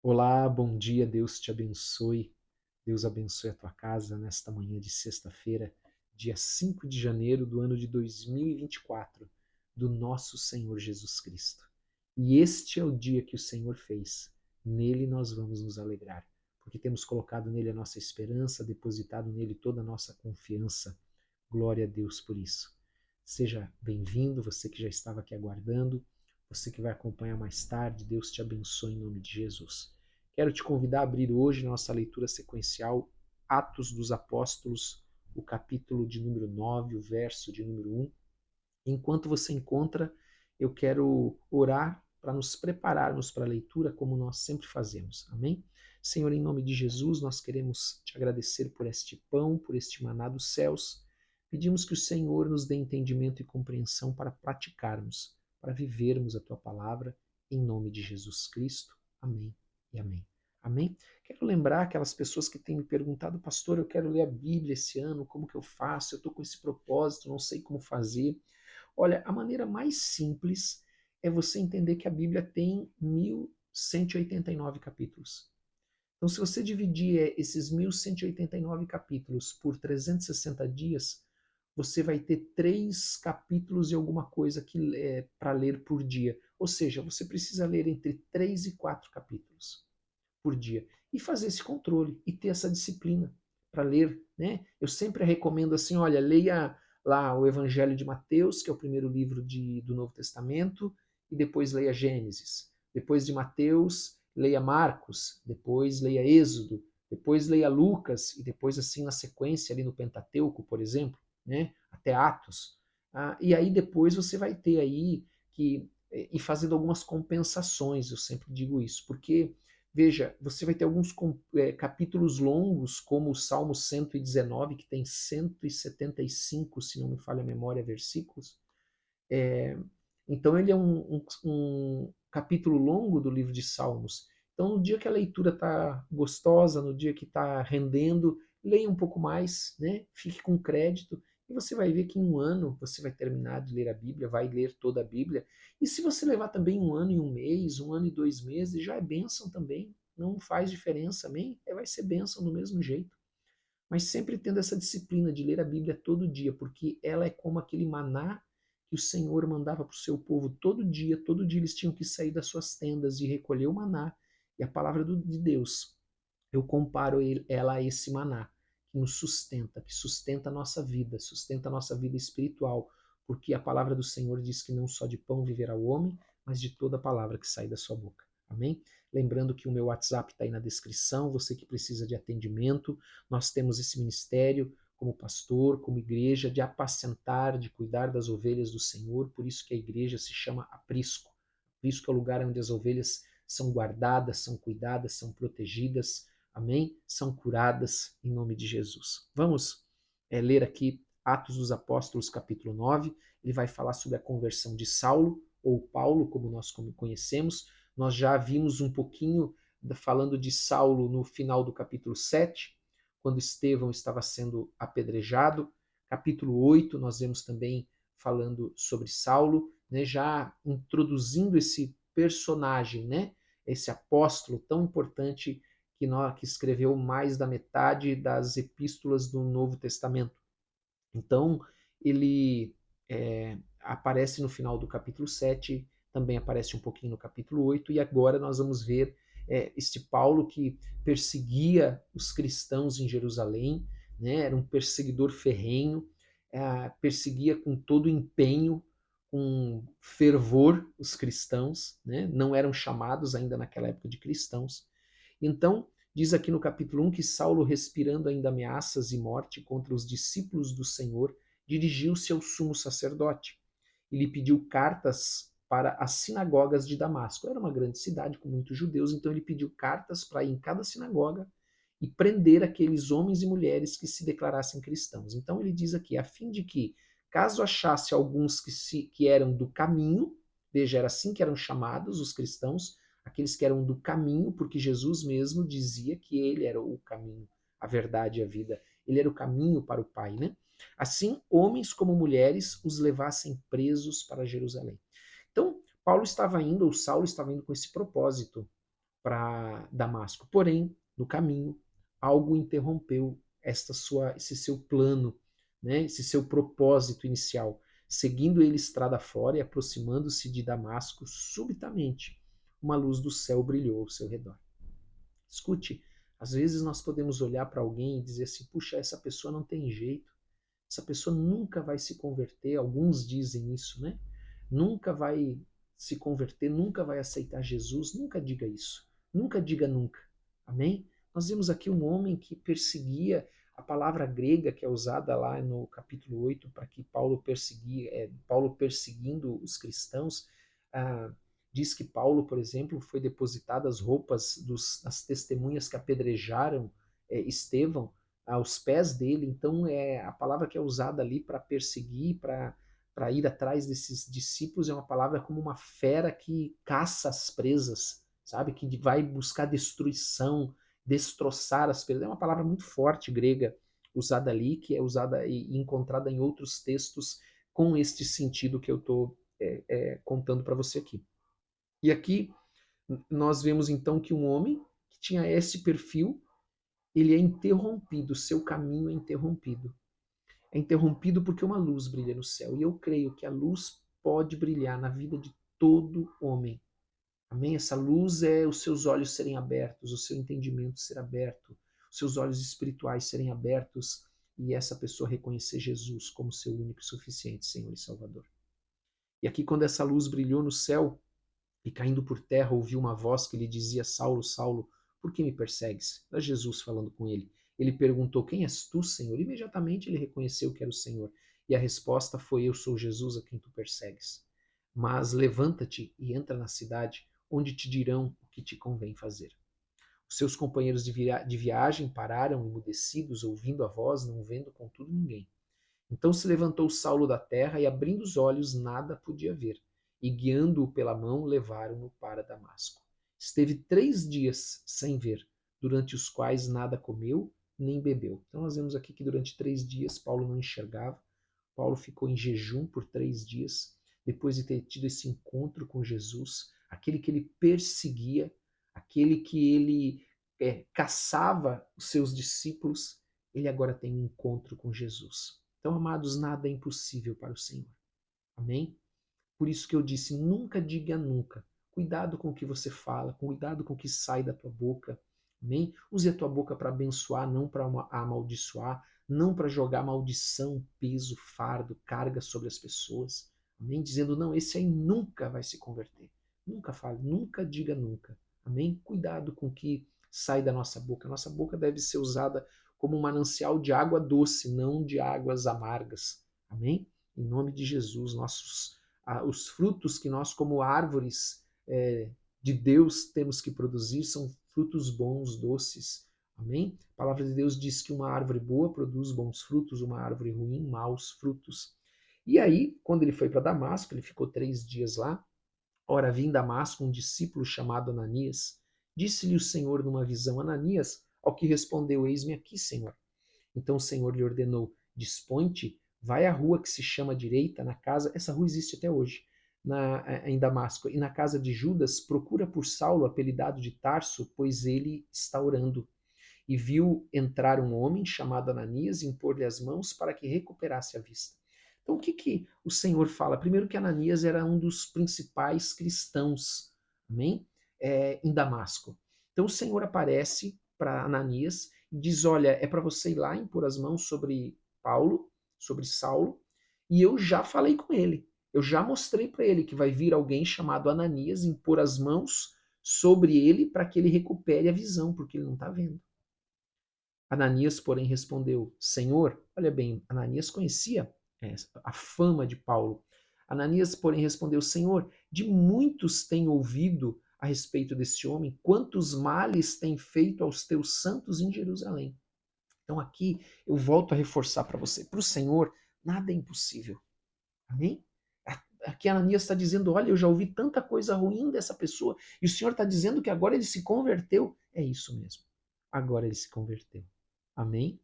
Olá, bom dia, Deus te abençoe. Deus abençoe a tua casa nesta manhã de sexta-feira, dia 5 de janeiro do ano de 2024, do nosso Senhor Jesus Cristo. E este é o dia que o Senhor fez. Nele nós vamos nos alegrar, porque temos colocado nele a nossa esperança, depositado nele toda a nossa confiança. Glória a Deus por isso. Seja bem-vindo, você que já estava aqui aguardando, você que vai acompanhar mais tarde, Deus te abençoe em nome de Jesus. Quero te convidar a abrir hoje na nossa leitura sequencial Atos dos Apóstolos, o capítulo de número 9, o verso de número 1. Enquanto você encontra, eu quero orar para nos prepararmos para a leitura como nós sempre fazemos. Amém? Senhor, em nome de Jesus, nós queremos te agradecer por este pão, por este maná dos céus. Pedimos que o Senhor nos dê entendimento e compreensão para praticarmos, para vivermos a tua palavra, em nome de Jesus Cristo. Amém e amém. Amém? Quero lembrar aquelas pessoas que têm me perguntado, pastor, eu quero ler a Bíblia esse ano, como que eu faço? Eu estou com esse propósito, não sei como fazer. Olha, a maneira mais simples é você entender que a Bíblia tem 1189 capítulos. Então, se você dividir esses 1189 capítulos por 360 dias, você vai ter 3 capítulos e alguma coisa que para ler por dia. Ou seja, você precisa ler entre 3 e 4 capítulos por dia. E fazer esse controle e ter essa disciplina para ler, né? Eu sempre recomendo assim, olha, leia lá o Evangelho de Mateus, que é o primeiro livro do Novo Testamento, e depois leia Gênesis. Depois de Mateus, leia Marcos, depois leia Êxodo, depois leia Lucas, e depois assim na sequência ali no Pentateuco, por exemplo, né? Até Atos. E aí depois você vai ter aí que ir fazendo algumas compensações, eu sempre digo isso, porque veja, você vai ter alguns capítulos longos, como o Salmo 119, que tem 175, se não me falha a memória, versículos. É, então, ele é um capítulo longo do livro de Salmos. Então, no dia que a leitura está gostosa, no dia que está rendendo, leia um pouco mais, né? Fique com crédito, e você vai ver que em um ano você vai terminar de ler a Bíblia, vai ler toda a Bíblia. E se você levar também um ano e um mês, um ano e 2 meses, já é bênção também. Não faz diferença, amém? Vai ser bênção do mesmo jeito. Mas sempre tendo essa disciplina de ler a Bíblia todo dia, porque ela é como aquele maná que o Senhor mandava para o seu povo todo dia eles tinham que sair das suas tendas e recolher o maná. E a palavra de Deus, eu comparo ela a esse maná que nos sustenta, que sustenta a nossa vida espiritual, porque a palavra do Senhor diz que não só de pão viverá o homem, mas de toda palavra que sai da sua boca. Amém? Lembrando que o meu WhatsApp está aí na descrição, você que precisa de atendimento, nós temos esse ministério como pastor, como igreja, de apacentar, de cuidar das ovelhas do Senhor, por isso que a igreja se chama aprisco. Aprisco é o lugar onde as ovelhas são guardadas, são cuidadas, são protegidas, amém? São curadas em nome de Jesus. Vamos ler aqui Atos dos Apóstolos, capítulo 9. Ele vai falar sobre a conversão de Saulo, ou Paulo, como nós conhecemos. Nós já vimos um pouquinho falando de Saulo no final do capítulo 7, quando Estevão estava sendo apedrejado. Capítulo 8, nós vemos também falando sobre Saulo, né, já introduzindo esse personagem, né, esse apóstolo tão importante que escreveu mais da metade das epístolas do Novo Testamento. Então, ele aparece no final do capítulo 7, também aparece um pouquinho no capítulo 8, e agora nós vamos ver este Paulo que perseguia os cristãos em Jerusalém, né, era um perseguidor ferrenho, perseguia com todo empenho, com fervor os cristãos, né, não eram chamados ainda naquela época de cristãos. Então, diz aqui no capítulo 1 que Saulo, respirando ainda ameaças e morte contra os discípulos do Senhor, dirigiu-se ao sumo sacerdote e lhe pediu cartas para as sinagogas de Damasco. Era uma grande cidade com muitos judeus, então ele pediu cartas para ir em cada sinagoga e prender aqueles homens e mulheres que se declarassem cristãos. Então ele diz aqui, a fim de que, caso achasse alguns que eram do caminho, veja, era assim que eram chamados os cristãos, aqueles que eram do caminho, porque Jesus mesmo dizia que ele era o caminho, a verdade e a vida. Ele era o caminho para o Pai, né? Assim, homens como mulheres os levassem presos para Jerusalém. Então, Paulo estava indo, ou Saulo estava indo com esse propósito, para Damasco. Porém, no caminho, algo interrompeu esse seu plano, né, esse seu propósito inicial. Seguindo ele estrada fora e aproximando-se de Damasco, subitamente, uma luz do céu brilhou ao seu redor. Escute, às vezes nós podemos olhar para alguém e dizer assim: puxa, essa pessoa não tem jeito, essa pessoa nunca vai se converter. Alguns dizem isso, né? Nunca vai se converter, nunca vai aceitar Jesus. Nunca diga isso. Nunca diga nunca. Amém? Nós vemos aqui um homem que perseguia a palavra grega que é usada lá no capítulo 8 para que Paulo Paulo perseguindo os cristãos. Ah, diz que Paulo, por exemplo, foi depositada as roupas das testemunhas que apedrejaram Estevão aos pés dele. Então, a palavra que é usada ali para perseguir, para ir atrás desses discípulos, é uma palavra como uma fera que caça as presas, sabe? Que vai buscar destruição, destroçar as presas. É uma palavra muito forte grega usada ali, que é usada e encontrada em outros textos com este sentido que eu estou contando para você aqui. E aqui nós vemos então que um homem que tinha esse perfil, ele é interrompido, seu caminho é interrompido. É interrompido porque uma luz brilha no céu. E eu creio que a luz pode brilhar na vida de todo homem. Amém? Essa luz é os seus olhos serem abertos, o seu entendimento ser aberto, os seus olhos espirituais serem abertos e essa pessoa reconhecer Jesus como seu único e suficiente Senhor e Salvador. E aqui, quando essa luz brilhou no céu, e caindo por terra ouviu uma voz que lhe dizia: Saulo, Saulo, por que me persegues? Era Jesus falando com ele. Ele perguntou: quem és tu, Senhor? Imediatamente ele reconheceu que era o Senhor. E a resposta foi: eu sou Jesus a quem tu persegues. Mas levanta-te e entra na cidade, onde te dirão o que te convém fazer. Os seus companheiros de viagem pararam emudecidos, ouvindo a voz, não vendo contudo ninguém. Então se levantou Saulo da terra e, abrindo os olhos, nada podia ver. E, guiando-o pela mão, levaram-no para Damasco. Esteve 3 dias sem ver, durante os quais nada comeu nem bebeu. Então nós vemos aqui que durante 3 dias Paulo não enxergava. Paulo ficou em jejum por 3 dias, depois de ter tido esse encontro com Jesus, aquele que ele perseguia, aquele que ele caçava os seus discípulos. Ele agora tem um encontro com Jesus. Então, amados, nada é impossível para o Senhor. Amém? Por isso que eu disse, nunca diga nunca. Cuidado com o que você fala, cuidado com o que sai da tua boca. Amém? Use a tua boca para abençoar, não para amaldiçoar, não para jogar maldição, peso, fardo, carga sobre as pessoas. Amém? Dizendo, não, esse aí nunca vai se converter. Nunca fale, nunca diga nunca. Amém? Cuidado com o que sai da nossa boca. Nossa boca deve ser usada como um manancial de água doce, não de águas amargas. Amém? Em nome de Jesus, os frutos que nós, como árvores de Deus, temos que produzir são frutos bons, doces. Amém? A palavra de Deus diz que uma árvore boa produz bons frutos, uma árvore ruim, maus frutos. E aí, quando ele foi para Damasco, ele ficou 3 dias lá. Ora, vi em Damasco um discípulo chamado Ananias. Disse-lhe o Senhor numa visão: Ananias, ao que respondeu: eis-me aqui, Senhor. Então o Senhor lhe ordenou: dispõe-te, vai à rua que se chama direita, na casa, essa rua existe até hoje, em Damasco, e na casa de Judas, procura por Saulo, apelidado de Tarso, pois ele está orando. E viu entrar um homem chamado Ananias e impor-lhe as mãos para que recuperasse a vista. Então o que o Senhor fala? Primeiro que Ananias era um dos principais cristãos, amém? Em Damasco. Então o Senhor aparece para Ananias e diz: olha, é para você ir lá impor as mãos sobre Paulo, sobre Saulo, e eu já falei com ele. Eu já mostrei para ele que vai vir alguém chamado Ananias impor as mãos sobre ele para que ele recupere a visão, porque ele não está vendo. Ananias, porém, respondeu: Senhor, olha bem, Ananias conhecia a fama de Paulo. Ananias, porém, respondeu: Senhor, de muitos tenho ouvido a respeito desse homem, quantos males tem feito aos teus santos em Jerusalém. Então aqui eu volto a reforçar para você, para o Senhor nada é impossível. Amém? Aqui Ananias está dizendo: olha, eu já ouvi tanta coisa ruim dessa pessoa, e o Senhor está dizendo que agora ele se converteu. É isso mesmo. Agora ele se converteu. Amém?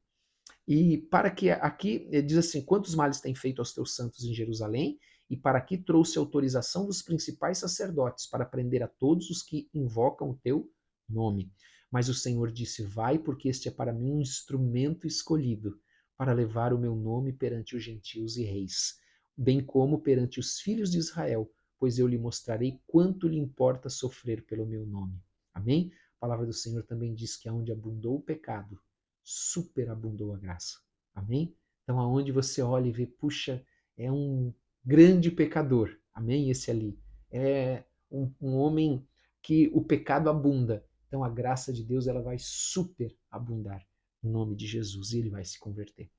E para que aqui diz assim: quantos males tem feito aos teus santos em Jerusalém? E para que trouxe autorização dos principais sacerdotes para prender a todos os que invocam o teu nome. Mas o Senhor disse: vai, porque este é para mim um instrumento escolhido, para levar o meu nome perante os gentios e reis, bem como perante os filhos de Israel, pois eu lhe mostrarei quanto lhe importa sofrer pelo meu nome. Amém? A palavra do Senhor também diz que aonde abundou o pecado, superabundou a graça. Amém? Então, aonde você olha e vê, puxa, é um grande pecador. Amém? Esse ali. É um homem que o pecado abunda. Então, a graça de Deus ela vai superabundar em nome de Jesus e ele vai se converter.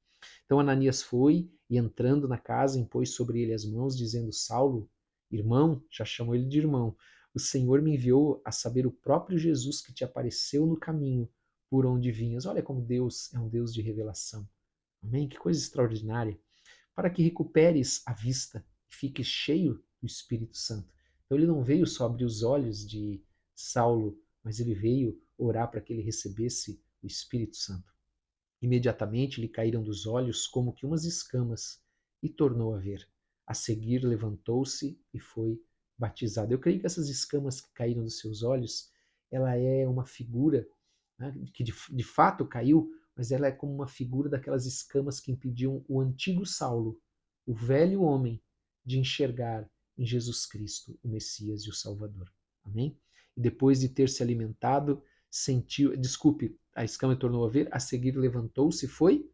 Então, Ananias foi e, entrando na casa, impôs sobre ele as mãos, dizendo: Saulo, irmão, já chamou ele de irmão, o Senhor me enviou a saber o próprio Jesus que te apareceu no caminho por onde vinhas. Olha como Deus é um Deus de revelação. Amém? Que coisa extraordinária. Para que recuperes a vista e fiques cheio do Espírito Santo. Então ele não veio só abrir os olhos de Saulo, mas ele veio orar para que ele recebesse o Espírito Santo. Imediatamente lhe caíram dos olhos como que umas escamas e tornou a ver. A seguir levantou-se e foi batizado. Eu creio que essas escamas que caíram dos seus olhos, ela é uma figura, né, que de fato caiu, mas ela é como uma figura daquelas escamas que impediam o antigo Saulo, o velho homem, de enxergar em Jesus Cristo o Messias e o Salvador. Amém? E depois de ter se alimentado, sentiu, desculpe, a escama tornou a ver, a seguir levantou-se e foi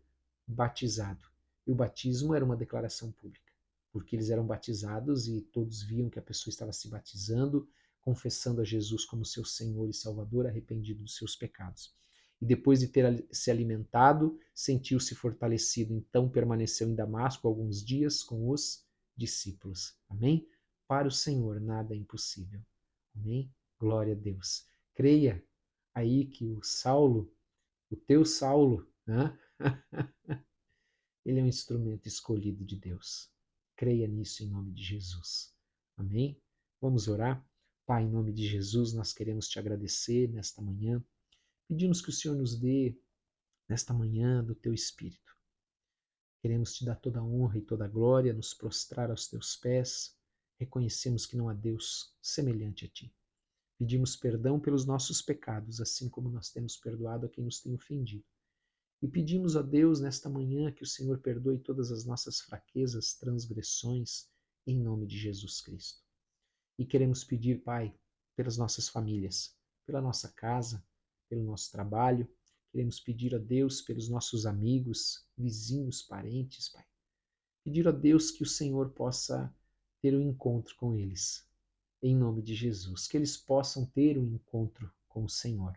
batizado. E o batismo era uma declaração pública, porque eles eram batizados e todos viam que a pessoa estava se batizando, confessando a Jesus como seu Senhor e Salvador, arrependido dos seus pecados. E depois de ter se alimentado, sentiu-se fortalecido. Então permaneceu em Damasco alguns dias com os discípulos. Amém? Para o Senhor nada é impossível. Amém? Glória a Deus. Creia aí que o Saulo, o teu Saulo, né? Ele é um instrumento escolhido de Deus. Creia nisso em nome de Jesus. Amém? Vamos orar? Pai, em nome de Jesus, nós queremos te agradecer nesta manhã. Pedimos que o Senhor nos dê, nesta manhã, do teu Espírito. Queremos te dar toda a honra e toda a glória, nos prostrar aos teus pés. Reconhecemos que não há Deus semelhante a ti. Pedimos perdão pelos nossos pecados, assim como nós temos perdoado a quem nos tem ofendido. E pedimos a Deus nesta manhã que o Senhor perdoe todas as nossas fraquezas, transgressões, em nome de Jesus Cristo. E queremos pedir, Pai, pelas nossas famílias, pela nossa casa, pelo nosso trabalho. Queremos pedir a Deus pelos nossos amigos, vizinhos, parentes, Pai. Pedir a Deus que o Senhor possa ter um encontro com eles, em nome de Jesus. Que eles possam ter um encontro com o Senhor,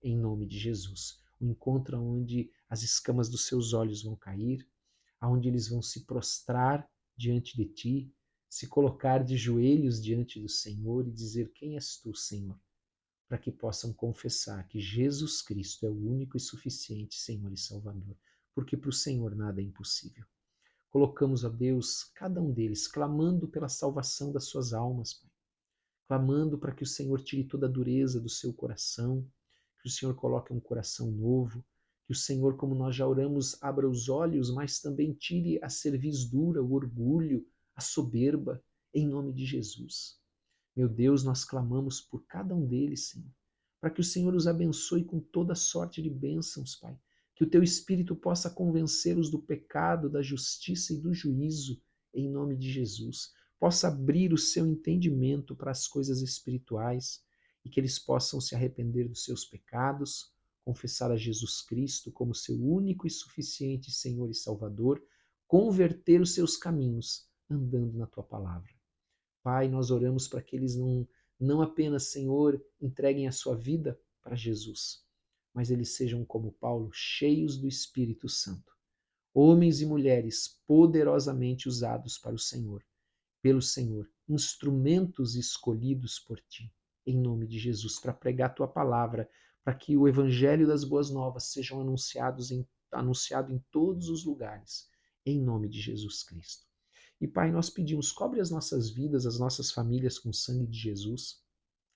em nome de Jesus. Um encontro onde as escamas dos seus olhos vão cair, onde eles vão se prostrar diante de ti, se colocar de joelhos diante do Senhor e dizer: quem és tu, Senhor? Para que possam confessar que Jesus Cristo é o único e suficiente Senhor e Salvador, porque para o Senhor nada é impossível. Colocamos a Deus, cada um deles, clamando pela salvação das suas almas, Pai. Clamando para que o Senhor tire toda a dureza do seu coração, que o Senhor coloque um coração novo, que o Senhor, como nós já oramos, abra os olhos, mas também tire a cerviz dura, o orgulho, a soberba, em nome de Jesus. Meu Deus, nós clamamos por cada um deles, Senhor, para que o Senhor os abençoe com toda sorte de bênçãos, Pai. Que o teu Espírito possa convencê-los do pecado, da justiça e do juízo, em nome de Jesus. Possa abrir o seu entendimento para as coisas espirituais e que eles possam se arrepender dos seus pecados, confessar a Jesus Cristo como seu único e suficiente Senhor e Salvador, converter os seus caminhos andando na tua palavra. Pai, nós oramos para que eles não apenas, Senhor, entreguem a sua vida para Jesus, mas eles sejam como Paulo, cheios do Espírito Santo. Homens e mulheres poderosamente usados para o Senhor, pelo Senhor, instrumentos escolhidos por Ti, em nome de Jesus, para pregar a Tua palavra, para que o Evangelho das Boas Novas sejam anunciado em todos os lugares, em nome de Jesus Cristo. E Pai, nós pedimos, cobre as nossas vidas, as nossas famílias com o sangue de Jesus,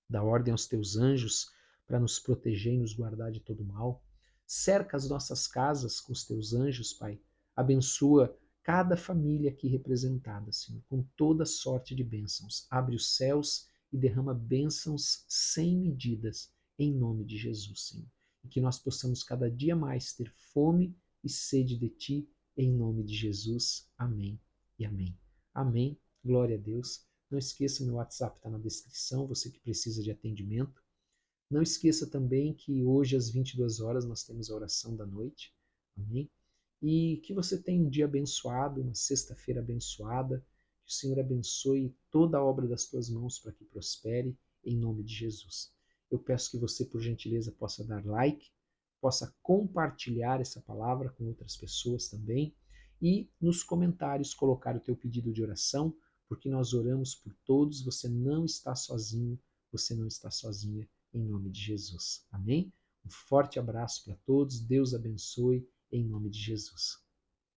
dá ordem aos Teus anjos para nos proteger e nos guardar de todo mal. Cerca as nossas casas com os Teus anjos, Pai. Abençoa cada família aqui representada, Senhor, com toda sorte de bênçãos. Abre os céus e derrama bênçãos sem medidas, em nome de Jesus, Senhor. E que nós possamos cada dia mais ter fome e sede de Ti, em nome de Jesus. Amém e amém. Amém. Glória a Deus. Não esqueça, meu WhatsApp está na descrição, você que precisa de atendimento. Não esqueça também que hoje às 22 horas nós temos a oração da noite. Amém? E que você tenha um dia abençoado, uma sexta-feira abençoada. Que o Senhor abençoe toda a obra das tuas mãos para que prospere, em nome de Jesus. Eu peço que você, por gentileza, possa dar like, possa compartilhar essa palavra com outras pessoas também e nos comentários colocar o teu pedido de oração, porque nós oramos por todos, você não está sozinho, você não está sozinha, em nome de Jesus. Amém? Um forte abraço para todos, Deus abençoe, em nome de Jesus.